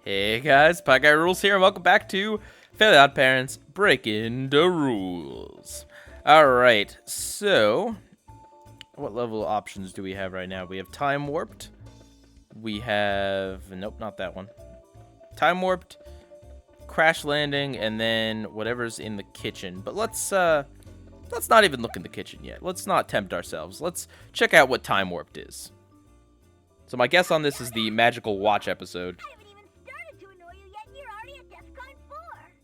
Hey guys, Pieguy Rules here, and welcome back to Fairly Odd Parents Breaking the Rules. Alright, so what level options do we have right now? We have Time Warped. We have... nope, not that one. Time Warped, Crash Landing, and then whatever's in the kitchen. But let's not even look in the kitchen yet. Let's not tempt ourselves. Let's check out what Time Warped is. So my guess on this is the Magical Watch episode. I haven't even started to annoy you yet, and you're already at DEFCON 4.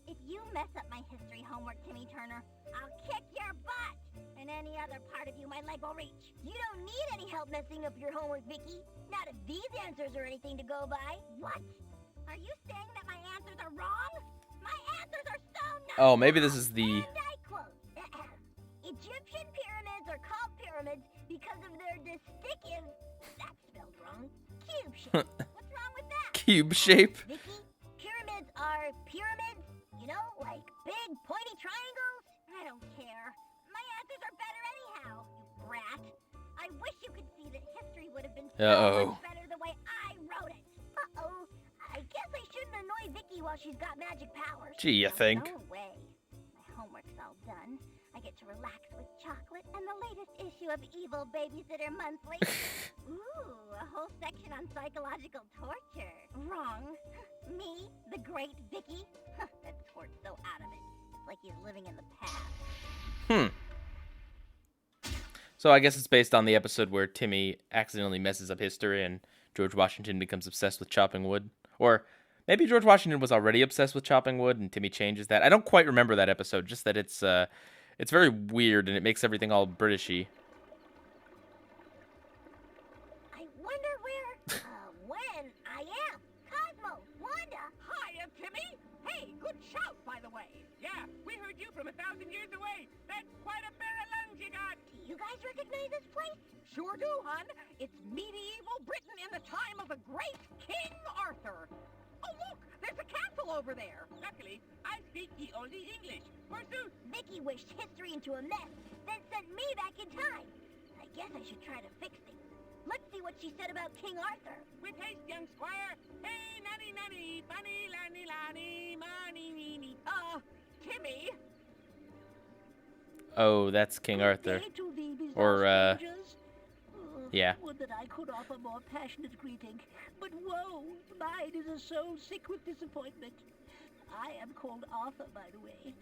If you mess up my history homework, Timmy Turner, I'll kick your butt. And any other part of you my leg will reach. You don't need any help messing up your homework, Vicky. Not if these answers are anything to go by. What? Are you saying that my answers are wrong? My answers are so not Oh, maybe this is the... And I quote, Egyptian pyramids are called pyramids because of their distinctive... That's spelled wrong. Cube shape. What's wrong with that? Cube shape? Vicky, pyramids are pyramids. You know, like big pointy triangles. I don't care. My answers are better anyhow, you brat. I wish you could see that history would have been so much better the way I wrote it. Uh-oh. I guess I shouldn't annoy Vicky while she's got magic powers. Gee, you think? No way. My homework's all done. I get to relax with chocolate and the latest issue of Evil Babysitter Monthly. Ooh, a whole section on psychological torture. Wrong. Me, the great Vicky? That sport's so out of it. It's like he's living in the past. So I guess it's based on the episode where Timmy accidentally messes up history and George Washington becomes obsessed with chopping wood. Or maybe George Washington was already obsessed with chopping wood and Timmy changes that. I don't quite remember that episode, just that it's very weird and it makes everything all Britishy. I wonder when I am. Cosmo, Wanda. Hiya, Timmy. Hey, good shout, by the way. Yeah, we heard you from 1,000 years away. That's quite a pair of lungs you got. Do you guys recognize this place? Sure do, hon. It's medieval Britain in the time of the great King Arthur. Oh, look, there's a castle over there. Luckily, I speak the oldie English. Forsooth. Vicky wished history into a mess, then sent me back in time. I guess I should try to fix things. Let's see what she said about King Arthur. With haste, young squire. Hey, nanny, nanny, bunny, lanny, lanny, money, meeny. Timmy. Oh, that's King Arthur. Or, yeah. Would that I could offer more passionate greeting, but woe, mine is a soul sick with disappointment. I am called Arthur, by the way.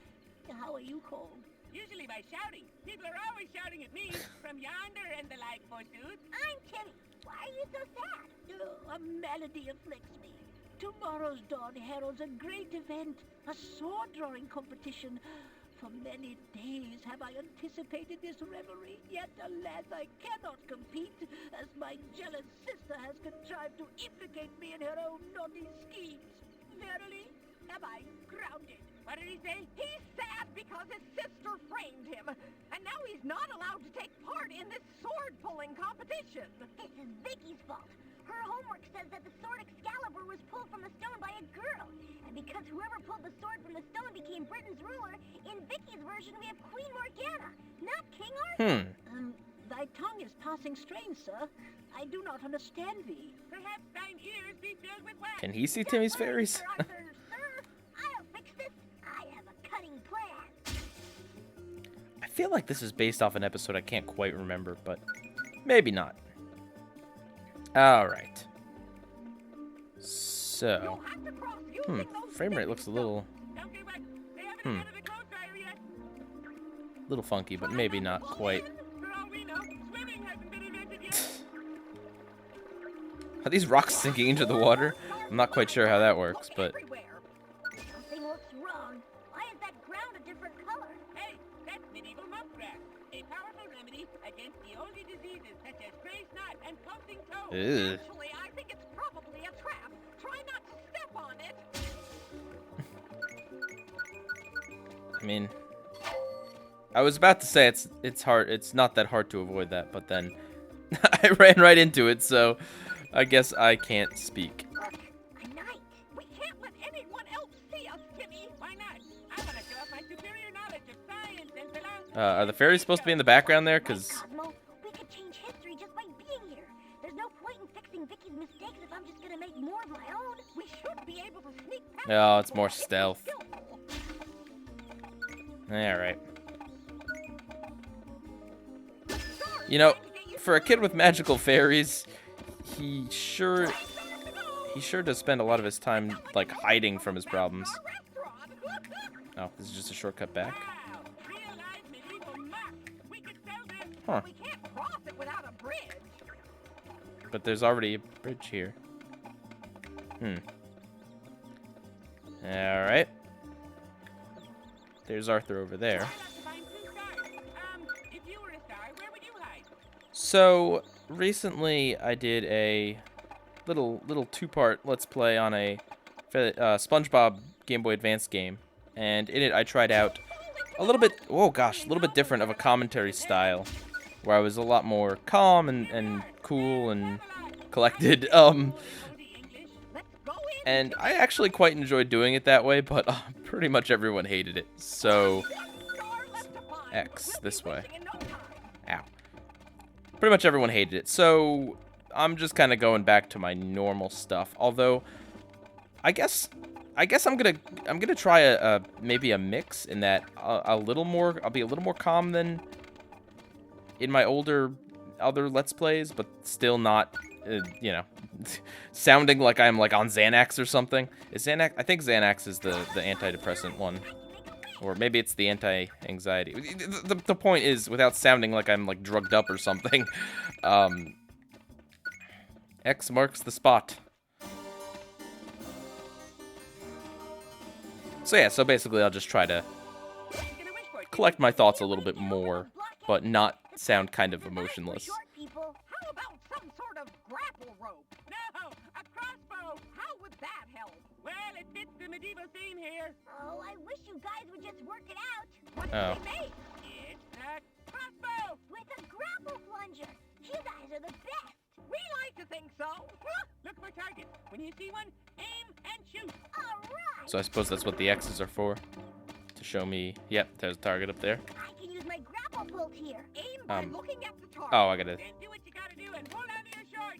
How are you called? Usually by shouting. People are always shouting at me from yonder and the like, forsooth. I'm Timmy. Why are you so sad? Oh, a malady afflicts me. Tomorrow's dawn heralds a great event, a sword-drawing competition. For many days have I anticipated this revelry, yet alas, I cannot compete, as my jealous sister has contrived to implicate me in her own naughty schemes. Verily, am I grounded? What did he say? He's sad because his sister framed him, and now he's not allowed to take part in this sword-pulling competition. This is Vicky's fault. Her homework says that the sword Excalibur was pulled from the stone by a girl. And because whoever pulled the sword from the stone became Britain's ruler, in Vicky's version we have Queen Morgana, not King Arthur. Thy tongue is passing strange, sir. I do not understand thee. Perhaps thine ears be filled with wax. Can he see Timmy's Don't worry, fairies? Sir Arthur, sir. I'll fix this. I have a cunning plan. I feel like this is based off an episode I can't quite remember, but maybe not. Alright. So, You'll have to cross using those frame rate looks a little, Don't give up. They haven't invented a clothes dryer yet. little funky, but maybe not quite. For all we know, swimming hasn't been invented yet. Are these rocks sinking into the water? I'm not quite sure how that works, but... Everywhere. Something looks wrong. Why is that ground a different color? Hey, that's medieval monk grass, a powerful remedy against the oldie diseases such as gray snot and coasting toad. Ew. Actually, I think it's probably a trap. Try not to step on it. I mean, I was about to say it's hard. It's not that hard to avoid that, but then I ran right into it, so I guess I can't speak. Look, a knight. We can't let anyone else see us, Timmy. Why not? I want to show off my superior knowledge of science and philosophy. Are the fairies supposed to be in the background there? Because Cosmo, we could change history just by being here. There's no point in fixing Vicky's mistakes if I'm just gonna make more of my own. We should be able to sneak past Oh, it's more if we're stealth. skillful. Alright. You know, for a kid with magical fairies, he sure does spend a lot of his time, like, hiding from his problems. Oh, this is just a shortcut back. Huh. We can't cross it without a bridge. But there's already a bridge here. Alright. There's Arthur over there. If you were a star, where would you hide? So, recently I did a little two-part Let's Play on a SpongeBob Game Boy Advance game. And in it I tried out a little bit, a little bit different of a commentary style. Where I was a lot more calm and cool and collected. And I actually quite enjoyed doing it that way, but pretty much everyone hated it. So, X this way. Ow. Pretty much everyone hated it. So, I'm just kind of going back to my normal stuff. Although, I guess I'm gonna try maybe a mix in that I'll be a little more calm than in my other Let's Plays, but still not, you know, sounding like I'm like on Xanax or something. Is Xanax? I think Xanax is the antidepressant one, or maybe it's the anti-anxiety. The point is, without sounding like I'm like drugged up or something. X marks the spot. So yeah, so basically I'll just try to collect my thoughts a little bit more, but not sound kind of emotionless. How about some sort of grapple rope? No, a crossbow. How would that help? Well, it fits the medieval theme here. Oh, I wish you guys would just work it out. What Oh. did we make? It's a crossbow. With a grapple plunger. You guys are the best. We like to think so. Look for targets. When you see one, aim and shoot. All right. So I suppose that's what the X's are for. To show me, yep, there's a target up there. I can use my grapple bolt here. Aim by Um, looking at the target. Oh, I gotta, Then do what you gotta do and hold on to your shorts.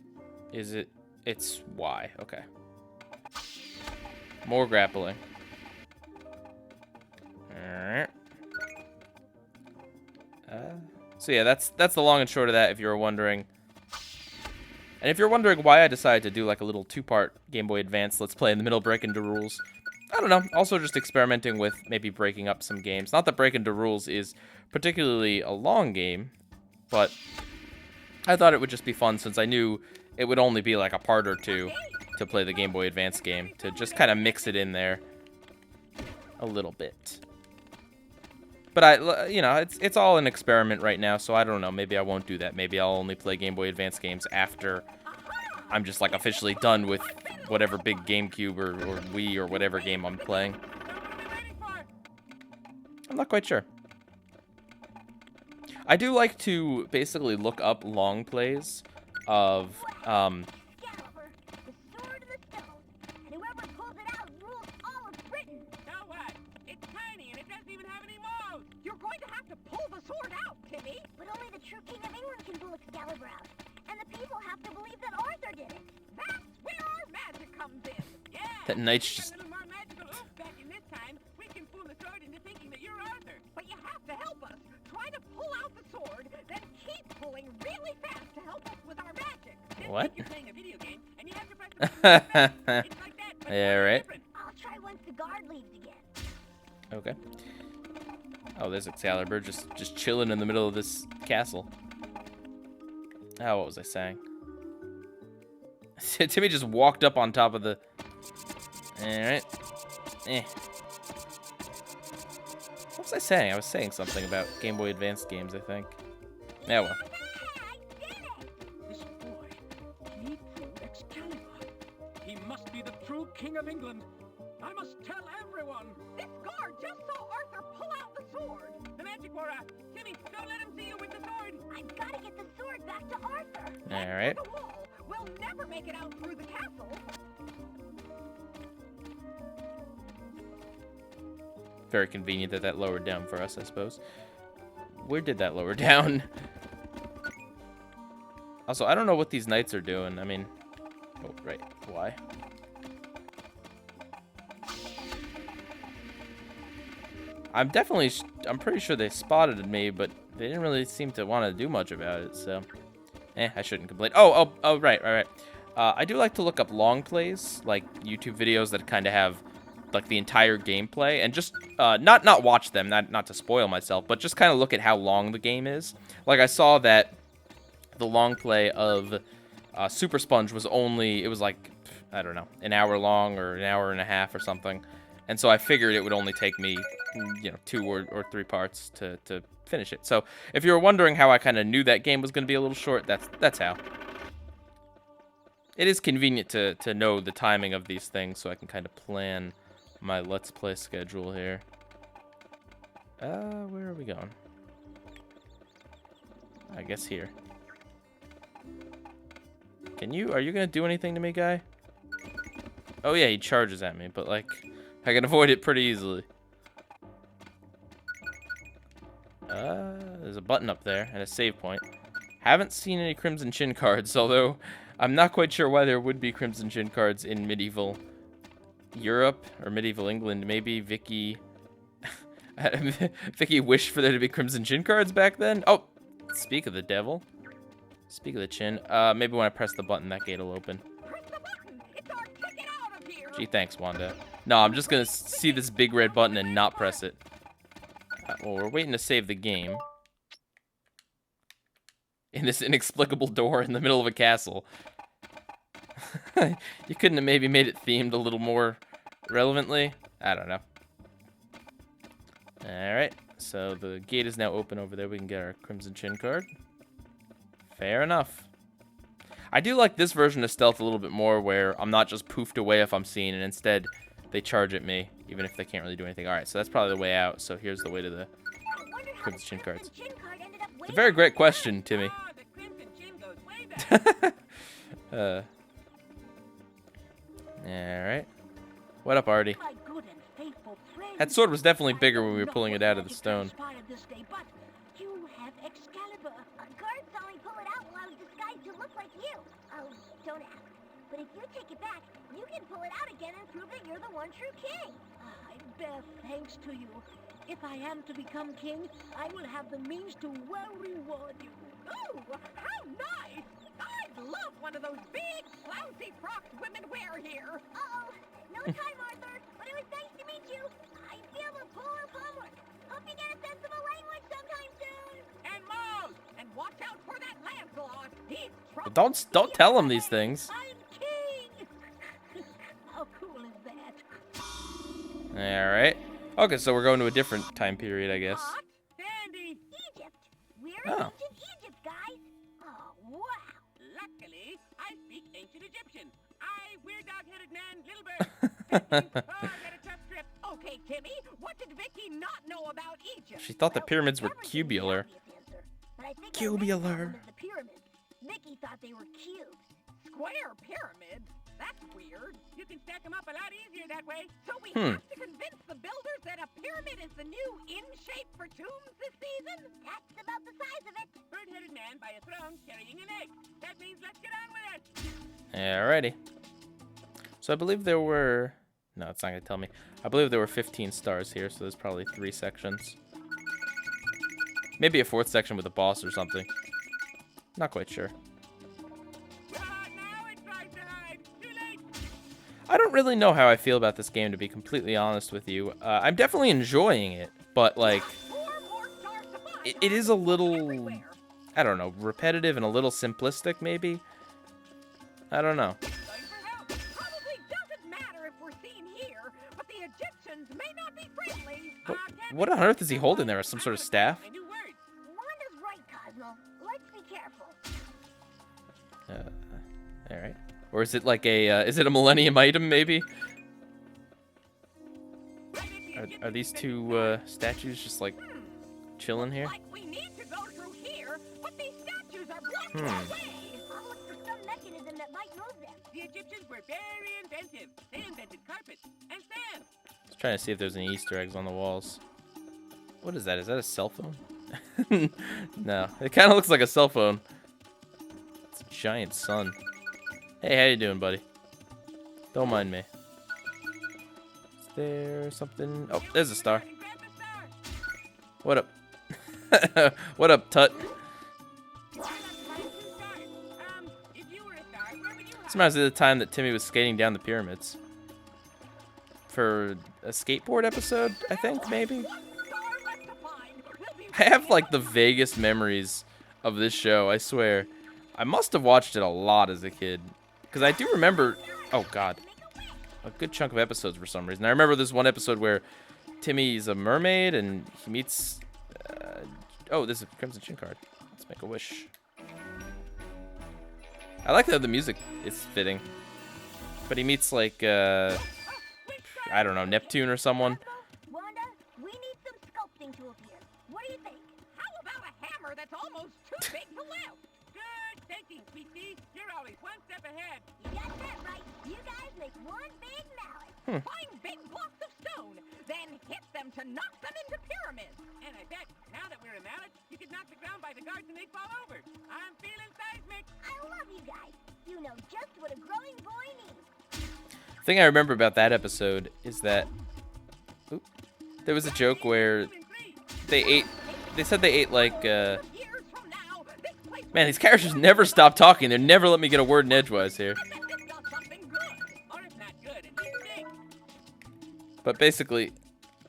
is it, it's Y, okay. More grappling. Alright. So yeah, that's the long and short of that, if you were wondering. And if you're wondering why I decided to do like a little two-part Game Boy Advance Let's Play in the middle of Breakin' the Rules, I don't know, also just experimenting with maybe breaking up some games. Not that Breakin' the Rules is particularly a long game, but I thought it would just be fun since I knew it would only be like a part or two to play the Game Boy Advance game, to just kind of mix it in there a little bit. But you know, it's all an experiment right now, so I don't know. Maybe I won't do that. Maybe I'll only play Game Boy Advance games after I'm just like officially done with whatever big GameCube or Wii or whatever game I'm playing. I'm not quite sure. I do like to basically look up long plays of Excalibur, the sword of the stone. And whoever pulls it out rules all of Britain. So what? It's tiny and it doesn't even have any moves. You're going to have to pull the sword out, Timmy. But only the true king of England can pull Excalibur out. And the people have to believe that Arthur did it. That's where our magic comes in. Yeah. that knight's We got just... a little more magical oomph back in this time. We can fool the sword into thinking that you're Arthur. But you have to help us. Try to pull out the sword, then keep pulling really fast to help us with our magic. Then What? think you're playing a video game, and you have to press the button. It's like that, but Yeah, it's right. different. I'll try once the guard leaves again. Okay. Oh, there's Excalibur just chilling in the middle of this castle. Oh, what was I saying? Timmy just walked up on top of the... Alright. Eh. What was I saying? I was saying something about Game Boy Advance games, I think. Yeah, well. I did it! This boy, he drew Excalibur. He must be the true king of England. I must tell everyone. This guard just saw Arthur pull out the sword. The magic aura. Timmy, don't let him see you with the sword. I've got to get the sword back to Arthur. Alright. The wall. We'll never make it out through the castle. Very convenient that lowered down for us, I suppose. Where did that lower down? Also, I don't know what these knights are doing. I mean, oh, right. Why? I'm pretty sure they spotted me, but they didn't really seem to want to do much about it, so. I shouldn't complain. Oh, right. I do like to look up long plays, like YouTube videos that kind of have, like, the entire gameplay, and just, not watch them, not to spoil myself, but just kind of look at how long the game is. Like, I saw that the long play of Super Sponge was only, it was like, I don't know, an hour long or an hour and a half or something. And so I figured it would only take me, 2 or 3 parts to finish it. So if you were wondering how I kind of knew that game was going to be a little short, that's how. It is convenient to know the timing of these things so I can kind of plan my Let's Play schedule here. Where are we going? I guess here. Are you going to do anything to me, guy? Oh yeah, he charges at me, but like, I can avoid it pretty easily. There's a button up there and a save point. Haven't seen any Crimson Chin cards, although I'm not quite sure why there would be Crimson Chin cards in medieval Europe or medieval England. Maybe Vicky wished for there to be Crimson Chin cards back then. Oh, speak of the devil. Speak of the chin. Maybe when I press the button, that gate will open. Press the button. It's our ticket out of here. Gee, thanks, Wanda. No, I'm just gonna see this big red button and not press it. Well, we're waiting to save the game. In this inexplicable door in the middle of a castle. You couldn't have maybe made it themed a little more relevantly? I don't know. Alright, so the gate is now open over there. We can get our Crimson Chin card. Fair enough. I do like this version of stealth a little bit more, where I'm not just poofed away if I'm seen, and instead they charge at me, even if they can't really do anything. Alright, so that's probably the way out. So here's the way to the Crimson Chin cards. It's a very great question, Timmy. The Crimson Chin goes way back. Alright. What up, Artie? My good and faithful friend. That sword was definitely bigger when we were pulling it out of the stone. This day, but you have Excalibur. Guard saw me pull it out while I was disguised to look like you. Oh, don't ask. But if you take it back, you can pull it out again and prove that you're the one true king. I bear thanks to you. If I am to become king, I will have the means to well reward you. Ooh, how nice! I'd love one of those big, flouncy frocks women wear here. Uh-oh. No time, Arthur. But it was nice to meet you. I feel the pull of homework. Hope you get a sensible language sometime soon. And Mose! And watch out for that Lancelot. He's Well, don't tell him these things. I'm king! How cool is that? Alright. Okay, so we're going to a different time period, I guess. hot. Sandy. Egypt. We're in Oh. ancient Egypt, guys. Oh, wow. Luckily, I speak ancient Egyptian. We're dog-headed man, little bird. Oh, I got a tough trip. Okay, Timmy, what did Vicky not know about Egypt? She thought the Well, pyramids were that would be the cubular. obvious answer, but I think Cubular. The pyramids. Vicky thought they were cubes. Square pyramids? That's weird. You can stack them up a lot easier that way. So we Hmm. have to convince the builders that a pyramid is the new in shape for tombs this season? That's about the size of it. Bird-headed man by a throne carrying an egg. That means let's get on with it. Alrighty. So I believe there were... No, it's not going to tell me. I believe there were 15 stars here, so there's probably 3 sections. Maybe a 4th section with a boss or something. Not quite sure. Now it tries to hide. Too late. I don't really know how I feel about this game, to be completely honest with you. I'm definitely enjoying it, but, like, 4 more stars to find. it is a little, Everywhere. I don't know, repetitive and a little simplistic, maybe? I don't know. Going for help. Probably doesn't matter if we're seen here, but the Egyptians may not be friendly. What on earth is he holding there? Some sort of staff? A new word. Wanda's right, Cosmo. Let's be careful. Alright. Or is it like a, is it a Millennium item, maybe? Are these two, statues just, like, chilling here? Like we need to go through here, but these statues are blocking Hmm. our way. I'll look for some mechanism that might move them. The Egyptians were very inventive. They invented carpet and sand. Just trying to see if there's any Easter eggs on the walls. What is that? Is that a cell phone? No. It kind of looks like a cell phone. giant sun. Hey, how you doing, buddy? Don't mind me. Is there something? Oh, there's a star. What up? What up, Tut? This reminds me of the time that Timmy was skating down the pyramids. For a skateboard episode, I think, maybe? I have, like, the vaguest memories of this show, I swear. I must have watched it a lot as a kid. Because I do remember... Oh, God. A good chunk of episodes for some reason. I remember this one episode where Timmy's a mermaid and he meets... oh, this is a Crimson Chin card. Let's make a wish. I like that the music is fitting. But he meets, like, I don't know, Neptune or someone. Wanda, we need some sculpting tools here. What do you think? How about a hammer that's almost too big to lift? Good thinking, Pieguy. You're always one step ahead. You got that right. You guys make one big mallet. Find big blocks of stone, then hit them to knock them into pyramids. And I bet, now that we're a mallet, you could knock the ground by the guards and they'd fall over. I'm feeling seismic. I love you guys. You know just what a growing boy needs. The thing I remember about that episode is that there was a joke where they said they ate like Years from now, this place man, these characters never stop talking. They never let me get a word in edgewise here. I bet this got something good. Or if not good, at least big. But basically,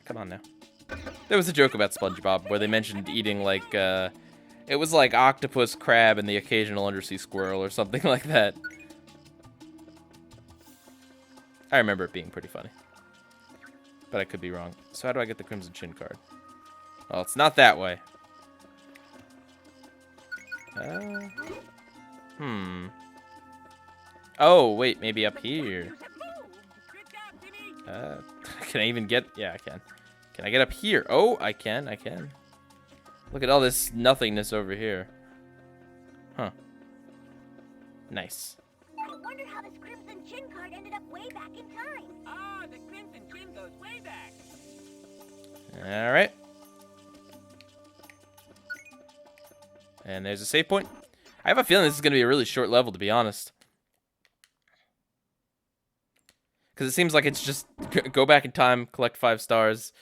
come on now. There was a joke about SpongeBob where they mentioned eating like it was like octopus, crab, and the occasional undersea squirrel or something like that. I remember it being pretty funny. But I could be wrong. So how do I get the Crimson Chin card? Well, it's not that way. Oh, wait, maybe up here. You have moved. Good job, Timmy. Can I even get... Yeah, I can. Can I get up here? Oh, I can. Look at all this nothingness over here. Huh. Nice. I wonder how this Crimson Chin card ended up way back in time. Ah, the Crimson Chin goes way back. All right. And there's a save point. I have a feeling this is going to be a really short level, to be honest. Because it seems like it's just go back in time, collect 5 stars,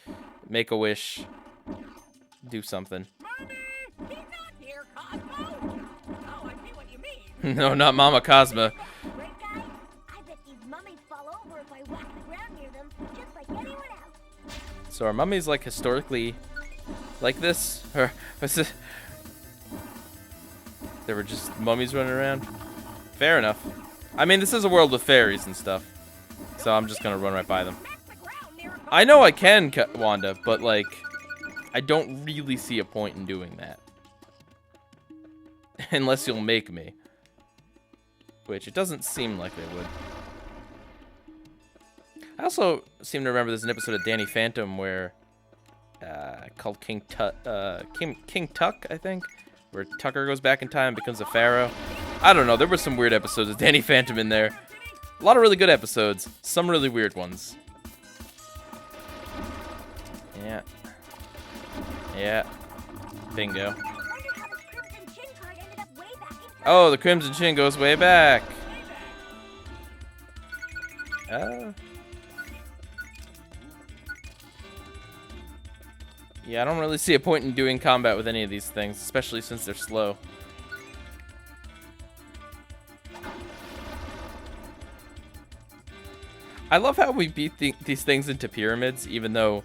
make a wish, do something. Mommy, he's not here, Cosmo. Oh, I see what you mean. No, not Mama Cosma. Right, guys? I bet these mummies fall over if I whack the ground near them, just like anyone else. So are mummies like historically like this? Or was it... There were just mummies running around? Fair enough. I mean, this is a world with fairies and stuff. So I'm just gonna run right by them. I know I can, Wanda, but like, I don't really see a point in doing that. Unless you'll make me. Which it doesn't seem like they would. I also seem to remember there's an episode of Danny Phantom where called King Tuck, I think, where Tucker goes back in time and becomes a pharaoh. I don't know. There were some weird episodes of Danny Phantom in there. A lot of really good episodes. Some really weird ones. Yeah. Yeah. Bingo. I wonder how this Crimson Chin card ended up way back in time. Oh, the Crimson Chin goes way back. Yeah, I don't really see a point in doing combat with any of these things, especially since they're slow. I love how we beat these things into pyramids, even though,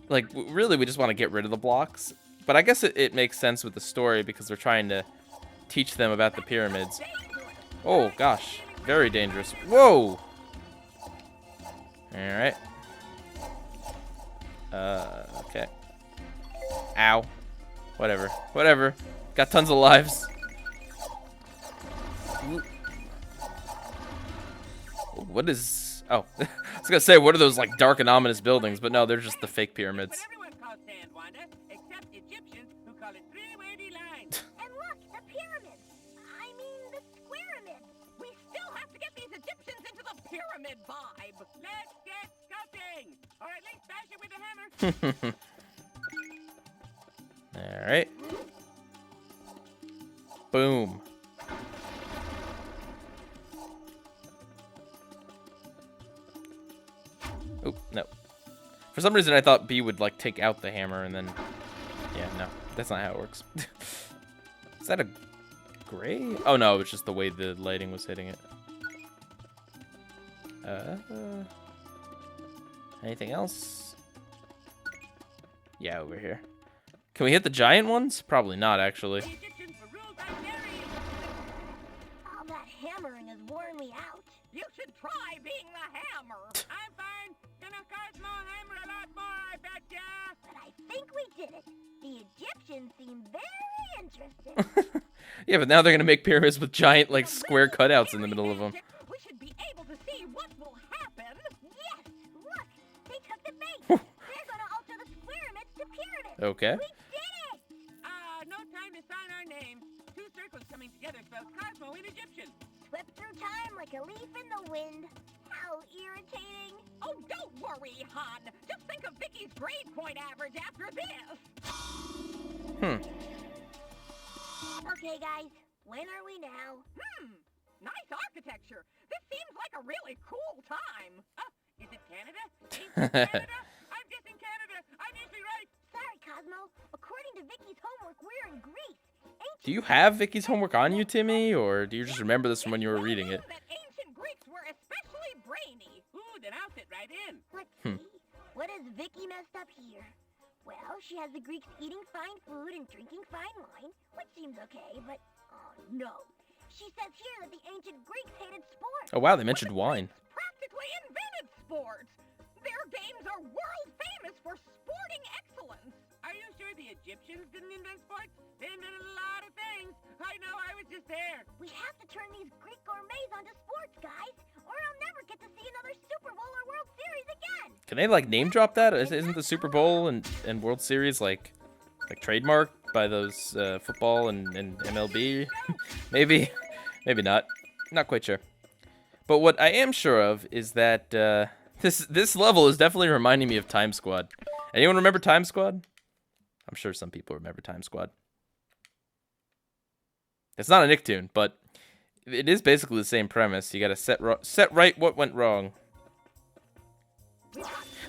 like, really we just want to get rid of the blocks. But I guess it makes sense with the story because they're trying to teach them about the pyramids. Oh, gosh. Very dangerous. Whoa! Alright. Okay. Ow. Whatever. Got tons of lives. What is... Oh, I was gonna say, what are those, like, dark and ominous buildings? But no, they're just the fake pyramids. But everyone calls sand, Wanda, except Egyptians who call it 3 wavy lines. And look, the pyramids. I mean, the squaramid. We still have to get these Egyptians into the pyramid vibe. Let's get sculpting, or at least bash it with a hammer. Alright. Boom. Oop, no. For some reason, I thought B would, like, take out the hammer and then... Yeah, no. That's not how it works. Is that a gray? Oh, no. It's just the way the lighting was hitting it. Anything else? Yeah, over here. Can we hit the giant ones? Probably not, actually. All that hammering has worn me out. You should try being the hammer. I'm fine. Gonna Cosmo hammer a lot more, I bet ya. But I think we did it. The Egyptians seem very interested. Yeah, but now they're gonna make pyramids with giant, like, square cutouts in the middle of them. We should be able to see what will happen. Yes! Look! They took the bait! They're gonna alter the pyramids to pyramids! Okay. We did it! No time to sign our names. Two circles coming together spells Cosmo in Egyptian. Swept through time like a leaf in the wind. How irritating. Oh, don't worry, hon. Just think of Vicky's grade point average after this. Okay, guys. When are we now? Nice architecture. This seems like a really cool time. Is it Canada? Canada? I'm guessing Canada. I'm usually right. Sorry, Cosmo. According to Vicky's homework, we're in Greece. Do you have Vicky's homework on you, Timmy, or do you just remember this from when you were reading it? That ancient Greeks were especially brainy. Ooh, then I'll fit right in. Let's see. What has Vicky messed up here? Well, she has the Greeks eating fine food and drinking fine wine, which seems okay, but oh no. She says here that the ancient Greeks hated sports. Oh, wow, they mentioned wine. Practically invented sports. Their games are world famous for sporting excellence. Are you sure the Egyptians didn't invent sports? They invented a lot of things. I know, I was just there. We have to turn these Greek gourmets onto sports, guys, or I'll never get to see another Super Bowl or World Series again. Can they, like, name drop that? Isn't the Super Bowl and World Series, like trademarked by those football and MLB? Maybe. Maybe not. Not quite sure. But what I am sure of is that this level is definitely reminding me of Time Squad. Anyone remember Time Squad? I'm sure some people remember Time Squad. It's not a Nicktoon, but it is basically the same premise. You gotta set right what went wrong.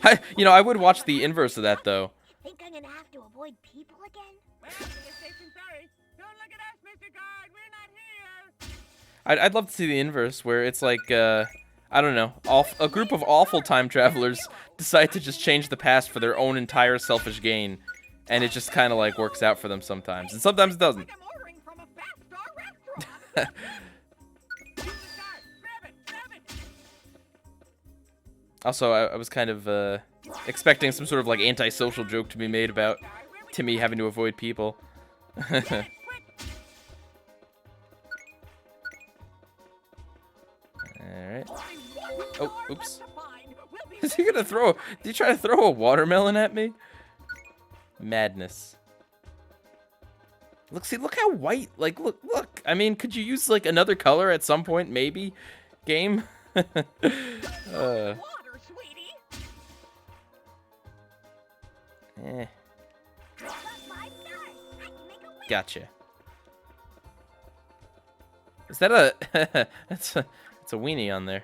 I would watch the inverse of that, though. Think I'm gonna have to avoid people again? Well, sorry. Don't look at us, Mr. Guard. We're not here. I'd love to see the inverse, where it's like, I don't know, a group of awful time travelers decide to just change the past for their own entire selfish gain, and it just kind of like works out for them sometimes, and sometimes it doesn't. Like I'm ordering from a fast-star restaurant. Grab it. Also, I was kind of expecting some sort of like antisocial joke to be made about Timmy having to avoid people. Alright. Oh, oops. Is he gonna throw... Did he try to throw a watermelon at me? Madness. Look how white... Like, look. I mean, could you use, like, another color at some point, maybe? Game? Gotcha. Is that a... That's a weenie on there.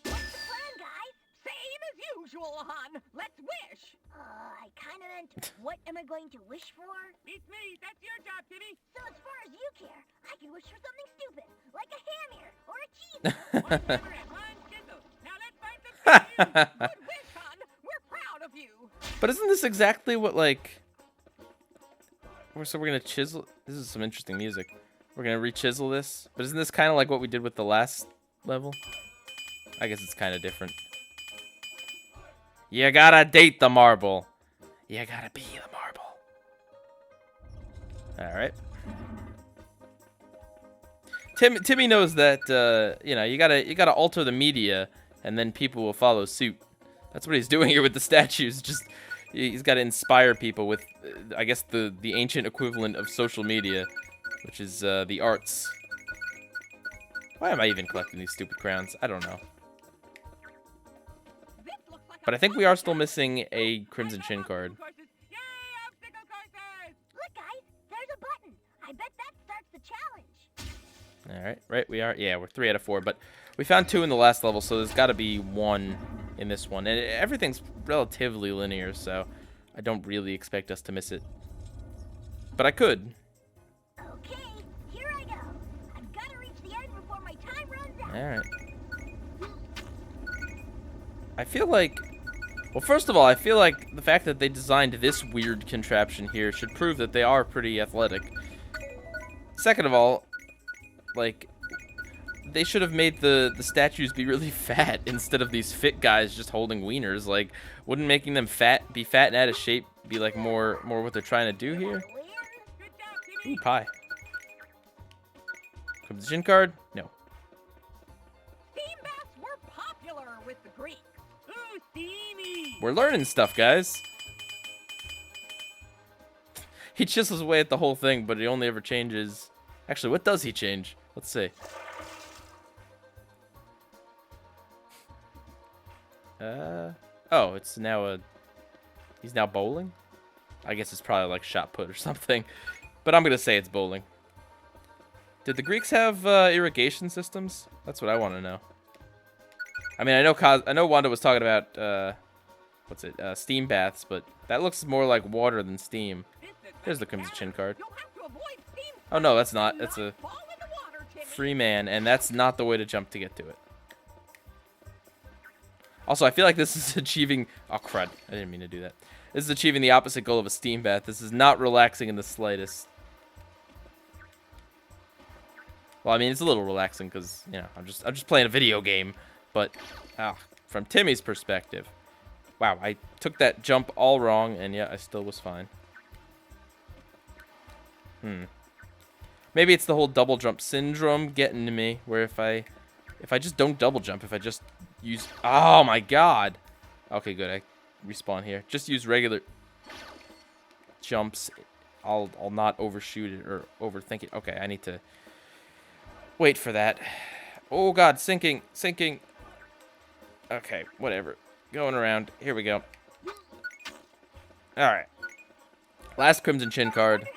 What's the plan, guys? Same as usual, hon. Let's wish. I kind of meant, what am I going to wish for? It's me. That's your job, Timmy. So as far as you care, I can wish for something stupid, like a ham ear or a cheese. Now let's find some Good wish, hon. We're proud of you. But isn't this exactly what, like... So we're gonna chisel... This is some interesting music. We're gonna re-chisel this. But isn't this kind of like what we did with the last level? I guess it's kind of different. You gotta date the marble. You gotta be the marble. Alright. Timmy knows that, you gotta alter the media, and then people will follow suit. That's what he's doing here with the statues. Just... He's got to inspire people with, I guess, the ancient equivalent of social media, which is the arts. Why am I even collecting these stupid crowns? I don't know. But I think we are still missing a Crimson Chin card. Look, guys, there's a button. I bet that starts the challenge. All right, right, we are. Yeah, we're 3 out of 4, but we found 2 in the last level, so there's got to be 1 in this one. And everything's relatively linear, so I don't really expect us to miss it. But I could. Okay, here I go. I've got to reach the end before my time runs out. All right. I feel like... Well, first of all, I feel like the fact that they designed this weird contraption here should prove that they are pretty athletic. Second of all, like, they should have made the statues be really fat instead of these fit guys just holding wieners. Like, wouldn't making them be fat and out of shape be like more what they're trying to do here? Ooh, pie. Comes the gin card? No. Steam baths were popular with the Greeks. Ooh, steamy! We're learning stuff, guys. He chisels away at the whole thing, but he only ever changes... Actually, what does he change? Let's see. Oh, it's now a... He's now bowling? I guess it's probably like shot put or something. But I'm going to say it's bowling. Did the Greeks have irrigation systems? That's what I want to know. I mean, I know Wanda was talking about, steam baths, but that looks more like water than steam. Here's the Crimson Chin card. Oh, no, that's not. It's a free man, and that's not the way to jump to get to it. Also, I feel like this is achieving... Oh, crud. I didn't mean to do that. This is achieving the opposite goal of a steam bath. This is not relaxing in the slightest. Well, I mean, it's a little relaxing because, you know, I'm just playing a video game. But, from Timmy's perspective... Wow, I took that jump all wrong, and yeah, I still was fine. Maybe it's the whole double jump syndrome getting to me, where if I just don't double jump, if I just use... Oh, my God! Okay, good, I respawn here. Just use regular jumps. I'll not overshoot it or overthink it. Okay, I need to wait for that. Oh, God, sinking. Okay, whatever. Going around. Here we go. Alright. Last Crimson Chin card.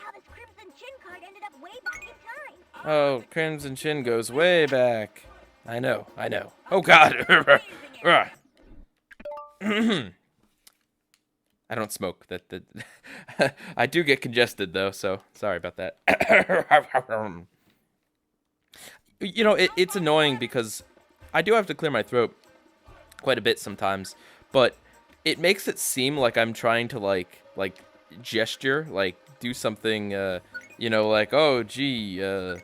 Oh, Crimson Chin goes way back. I know. Oh, God. I don't smoke. That I do get congested, though, so sorry about that. You know, it's annoying because I do have to clear my throat quite a bit sometimes, but it makes it seem like I'm trying to like gesture, like do something, you know, like, oh gee, yeah,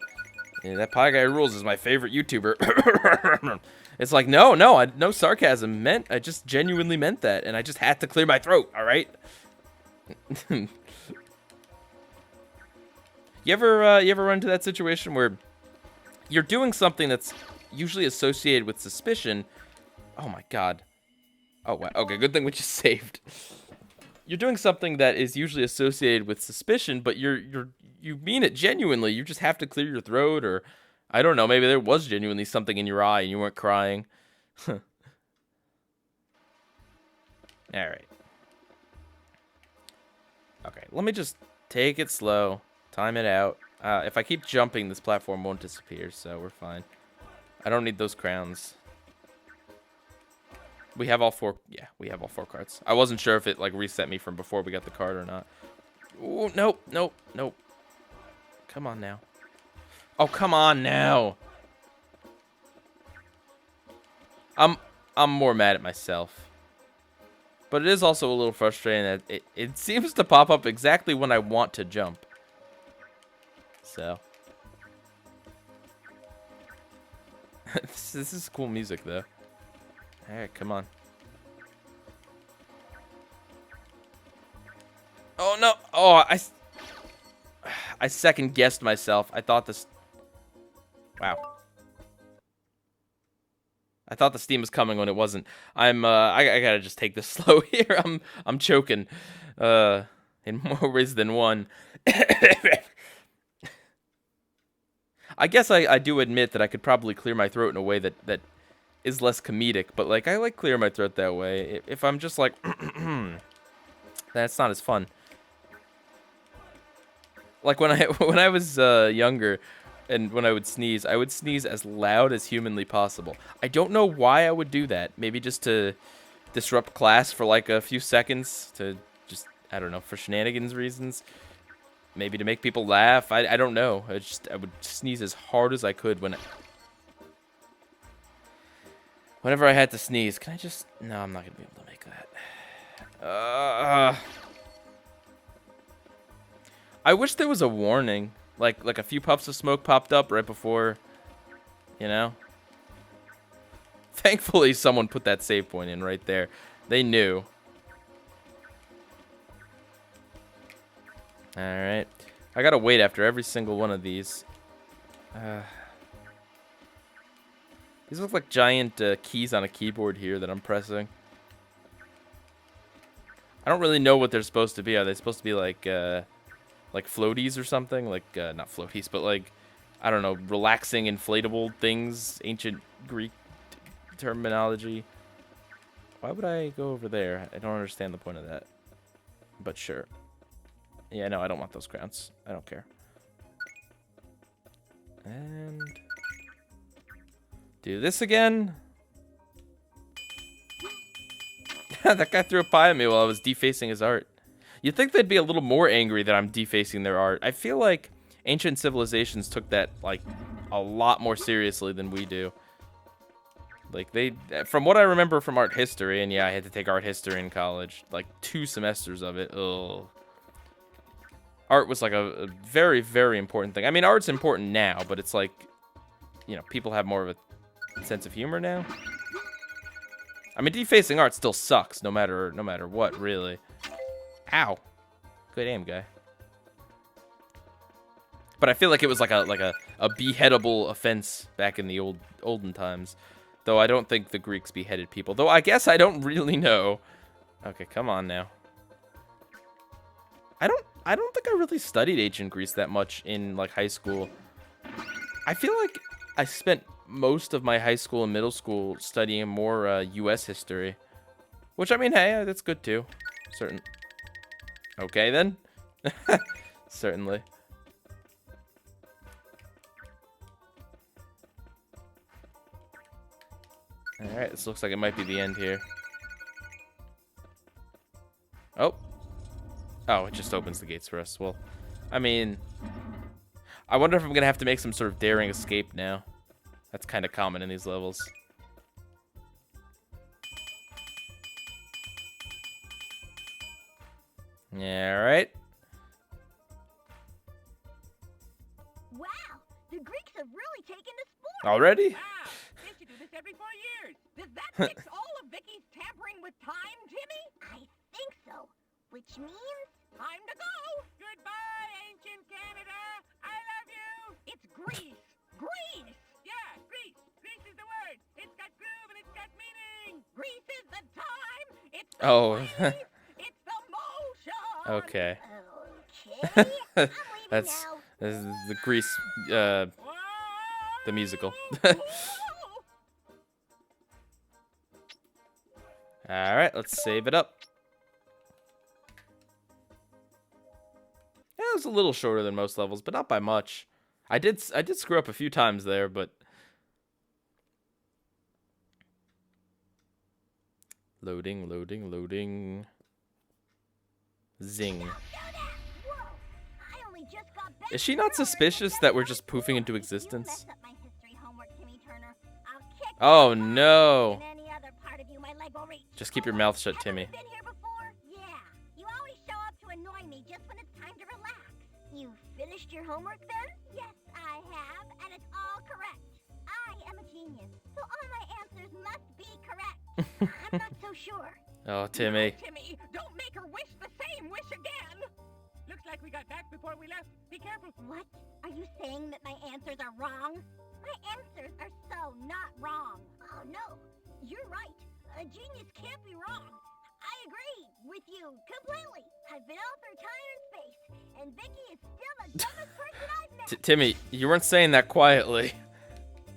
that Pieguy Rules is my favorite YouTuber. It's like, no sarcasm I just genuinely meant that, and I just had to clear my throat. All right. You ever run into that situation where you're doing something that's usually associated with suspicion? Oh my God. Oh wow. Okay, good thing we just saved. You're doing something that is usually associated with suspicion, but you mean it genuinely. You just have to clear your throat, or I don't know, maybe there was genuinely something in your eye and you weren't crying. All right. Okay, let me just take it slow, time it out. If I keep jumping, this platform won't disappear, so we're fine. I don't need those crowns. We have all 4. Yeah, we have all 4 cards. I wasn't sure if it like reset me from before we got the card or not. Ooh, nope. Come on now. Oh, come on now. I'm more mad at myself. But it is also a little frustrating that it seems to pop up exactly when I want to jump. So. This is cool music, though. Alright, come on. Oh, no. Oh, I second-guessed myself. I thought this... Wow. I thought the steam was coming when it wasn't. I gotta just take this slow here. I'm choking. In more ways than one. I guess I do admit that I could probably clear my throat in a way that is less comedic, but like I like clear my throat that way. If I'm just like that's not as fun. Like when I was younger, and when I would sneeze as loud as humanly possible. I don't know why I would do that. Maybe just to disrupt class for like a few seconds, to just, I don't know, for shenanigans reasons. Maybe to make people laugh. I don't know. I would sneeze as hard as I could whenever I had to sneeze. Can I just... No, I'm not going to be able to make that. I wish there was a warning. Like a few puffs of smoke popped up right before, you know? Thankfully, someone put that save point in right there. They knew. Alright. I gotta wait after every single one of these. These look like giant keys on a keyboard here that I'm pressing. I don't really know what they're supposed to be. Are they supposed to be like floaties or something? Like, not floaties, but like, I don't know, relaxing inflatable things. Ancient Greek terminology. Why would I go over there? I don't understand the point of that. But sure. Yeah, no, I don't want those crowns. I don't care. And... do this again. That guy threw a pie at me while I was defacing his art. You'd think they'd be a little more angry that I'm defacing their art. I feel like ancient civilizations took that, like, a lot more seriously than we do. Like, from what I remember from art history, and yeah, I had to take art history in college, like 2 semesters of it. Ugh. Art was like a very, very important thing. I mean, art's important now, but it's like, you know, people have more of a sense of humor now. I mean, defacing art still sucks, no matter what, really. Ow. Good aim, guy. But I feel like it was like a beheadable offense back in the olden times. Though I don't think the Greeks beheaded people. Though I guess I don't really know. Okay, come on now. I don't think I really studied ancient Greece that much in like high school. I feel like I spent most of my high school and middle school studying more U.S. history. Which, I mean, hey, that's good too. Okay, then. Certainly. Alright, this looks like it might be the end here. Oh. Oh, it just opens the gates for us. Well, I mean... I wonder if I'm going to have to make some sort of daring escape now. That's kind of common in these levels. Yeah, alright. Wow, the Greeks have really taken to sport. Already? Wow, they should do this every 4 years. Does that fix all of Vicky's tampering with time, Timmy? I think so. Which means... time to go. Goodbye, ancient Canada. I love you. It's Greece. Greece. Yeah, Greece. Greece is the word. It's got groove and it's got meaning. Greece is the time. It's the place. It's the motion. Okay. Okay, I'm leaving That's now. this is the Grease, the musical. All right, let's save it up. Yeah, it was a little shorter than most levels, but not by much. I did screw up a few times there, but loading. Zing. Whoa, I only just got back Is she from not Rome. suspicious that we're just poofing into existence? If you mess up my history homework, Timmy Turner, I'll kick Oh your butt, no. and any other part of you my leg will reach. Just keep your mouth shut, Haven't Timmy. you been here before? Yeah. You always show up to annoy me just when it's time to relax. You finished your homework then? Yes, I have, and it's all correct. I am a genius, so all my answers must be correct. I'm not so sure. Oh, Timmy. No, Timmy, don't make her wish the same wish again. Looks like we got back before we left. Be careful. What? Are you saying that my answers are wrong? My answers are so not wrong. Oh no, you're right. A genius can't be wrong. I agree with you completely. I've been all through time and space, and Vicky is still the dumbest person I've met. Timmy, you weren't saying that quietly.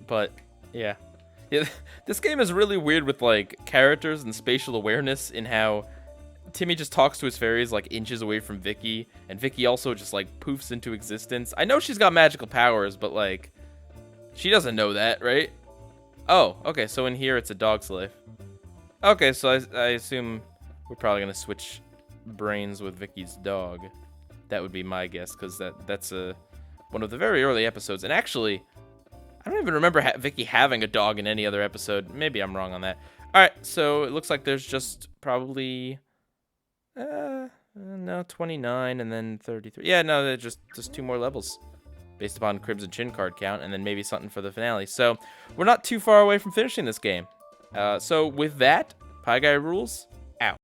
But, yeah. This game is really weird with, like, characters and spatial awareness in how Timmy just talks to his fairies like inches away from Vicky, and Vicky also just like poofs into existence. I know she's got magical powers, but like, she doesn't know that, right? Oh, okay, so in here it's a dog slave. Okay, so I assume we're probably gonna switch brains with Vicky's dog. That would be my guess, because that's one of the very early episodes. And actually, I don't even remember Vicky having a dog in any other episode. Maybe I'm wrong on that. All right, so it looks like there's just probably, no, 29 and then 33. Yeah, no, there's just 2 more levels based upon Crimson Chin card count, and then maybe something for the finale. So we're not too far away from finishing this game. So with that, Pieguy rules.